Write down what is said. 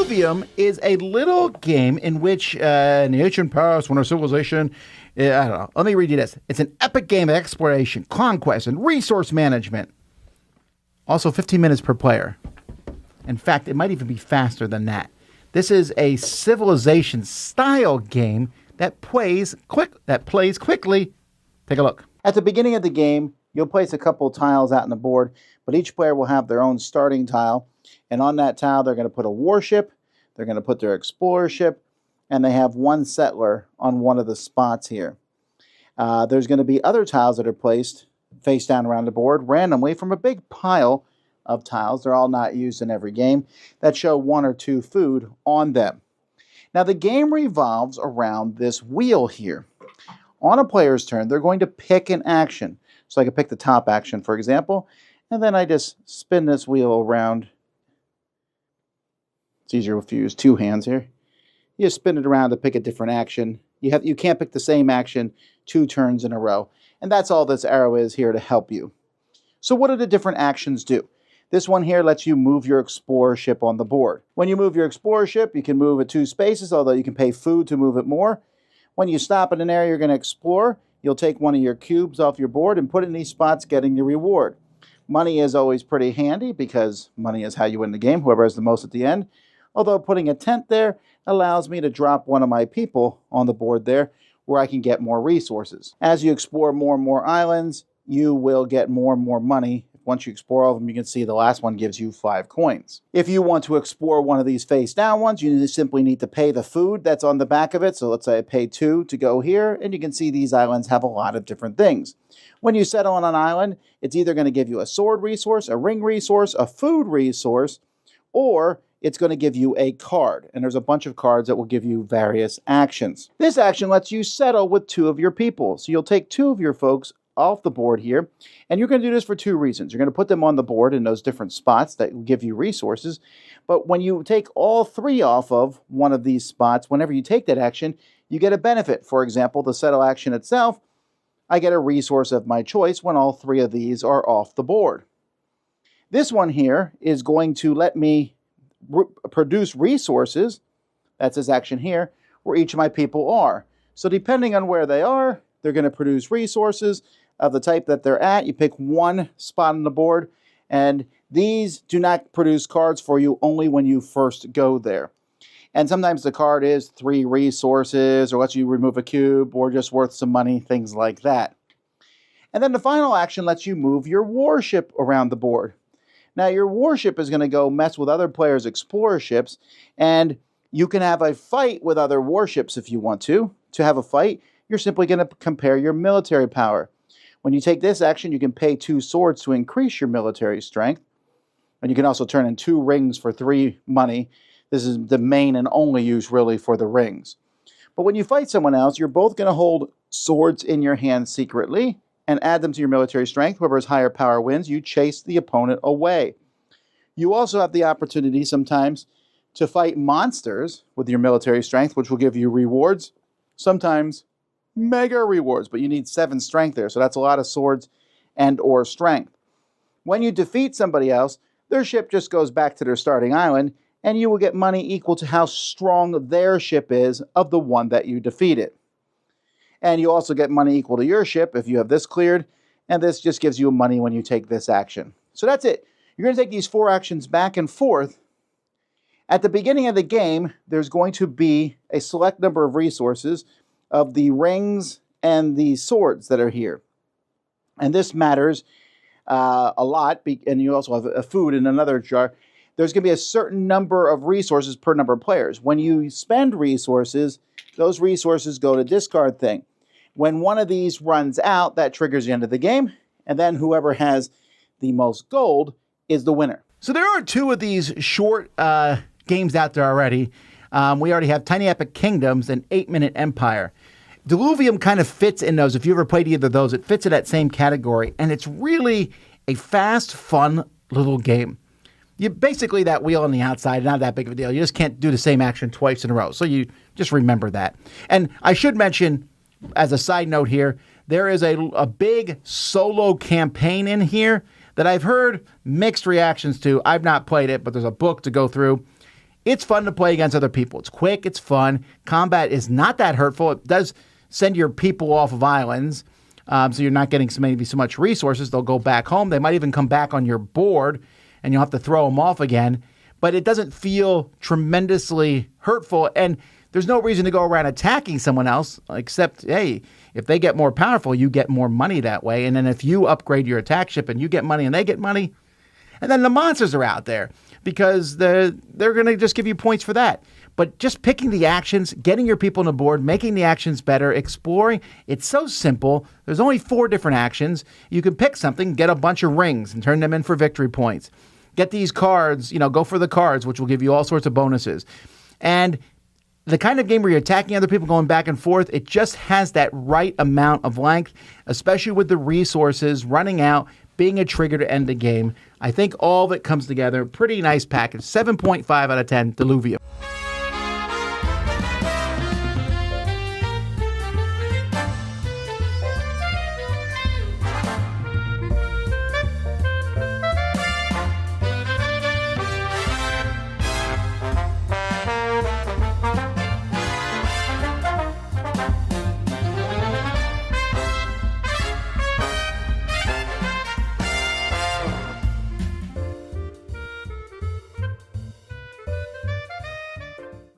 Diluvium is a little game in which, in the ancient past, when our civilization, I don't know. Let me read you this. It's an epic game of exploration, conquest, and resource management. Also, 15 minutes per player. In fact, it might even be faster than that. This is a civilization-style game that plays quickly. Take a look. At the beginning of the game, you'll place a couple tiles out on the board, but each player will have their own starting tile. And on that tile, they're going to put a warship, they're going to put their explorer ship, and they have one settler on one of the spots here. There's going to be other tiles that are placed face down around the board randomly from a big pile of tiles. They're all not used in every game that show 1 or 2 food on them. Now, the game revolves around this wheel here. On a player's turn, they're going to pick an action. So I can pick the top action, for example, and then I just spin this wheel around. It's easier if you use 2 hands here. You just spin it around to pick a different action. You can't pick the same action 2 turns in a row. And that's all this arrow is here to help you. So what do the different actions do? This one here lets you move your explorer ship on the board. When you move your explorer ship, you can move it 2 spaces, although you can pay food to move it more. When you stop in an area you're going to explore, you'll take one of your cubes off your board and put it in these spots, getting your reward. Money is always pretty handy because money is how you win the game, whoever has the most at the end. Although putting a tent there allows me to drop one of my people on the board there where I can get more resources. As you explore more and more islands, you will get more and more money. Once you explore all of them, you can see the last one gives you 5 coins. If you want to explore one of these face down ones, you simply need to pay the food that's on the back of it. So let's say I pay 2 to go here, and you can see these islands have a lot of different things. When you settle on an island, it's either going to give you a sword resource, a ring resource, a food resource, or it's going to give you a card. And there's a bunch of cards that will give you various actions. This action lets you settle with 2 of your people. So you'll take 2 of your folks off the board here, and you're going to do this for 2 reasons. You're going to put them on the board in those different spots that will give you resources, but when you take all 3 off of one of these spots, whenever you take that action, you get a benefit. For example, the settle action itself, I get a resource of my choice when all 3 of these are off the board. This one here is going to let me produce resources, that's this action here, where each of my people are. So depending on where they are, they're going to produce resources of the type that they're at. You pick one spot on the board, and these do not produce cards for you only when you first go there. And sometimes the card is 3 resources, or lets you remove a cube, or just worth some money, things like that. And then the final action lets you move your warship around the board. Now, your warship is going to go mess with other players' explorer ships, and you can have a fight with other warships if you want to. To have a fight, you're simply going to compare your military power. When you take this action, you can pay 2 swords to increase your military strength. And you can also turn in 2 rings for 3 money. This is the main and only use, really, for the rings. But when you fight someone else, you're both going to hold swords in your hand secretly and add them to your military strength. Whoever has higher power wins. You chase the opponent away. You also have the opportunity sometimes to fight monsters with your military strength, which will give you rewards. Sometimes mega rewards, but you need 7 strength there, so that's a lot of swords and or strength. When you defeat somebody else, their ship just goes back to their starting island, and you will get money equal to how strong their ship is of the one that you defeated. And you also get money equal to your ship if you have this cleared, and this just gives you money when you take this action. So that's it. You're going to take these 4 actions back and forth. At the beginning of the game, there's going to be a select number of resources of the rings and the swords that are here. And this matters a lot, and you also have a food in another jar. There's going to be a certain number of resources per number of players. When you spend resources, those resources go to discard thing. When one of these runs out, that triggers the end of the game, and then whoever has the most gold is the winner. So there are 2 of these short games out there already. We already have Tiny Epic Kingdoms and 8-Minute Empire. Diluvium kind of fits in those. If you ever played either of those, it fits in that same category. And it's really a fast, fun little game. You basically, that wheel on the outside, not that big of a deal. You just can't do the same action twice in a row. So you just remember that. And I should mention, as a side note here, there is a big solo campaign in here that I've heard mixed reactions to. I've not played it, but there's a book to go through. It's fun to play against other people. It's quick. It's fun. Combat is not that hurtful. It does send your people off of islands, so you're not getting maybe so much resources. They'll go back home. They might even come back on your board, and you'll have to throw them off again. But it doesn't feel tremendously hurtful, and there's no reason to go around attacking someone else, except, hey, if they get more powerful, you get more money that way. And then if you upgrade your attack ship and you get money and they get money, and then the monsters are out there because they're going to just give you points for that. But just picking the actions, getting your people on the board, making the actions better, exploring, it's so simple. There's only 4 different actions. You can pick something, get a bunch of rings and turn them in for victory points. Get these cards, go for the cards, which will give you all sorts of bonuses. And the kind of game where you're attacking other people, going back and forth, it just has that right amount of length, especially with the resources running out, being a trigger to end the game. I think all of it comes together. Pretty nice package. 7.5 out of 10, Diluvium.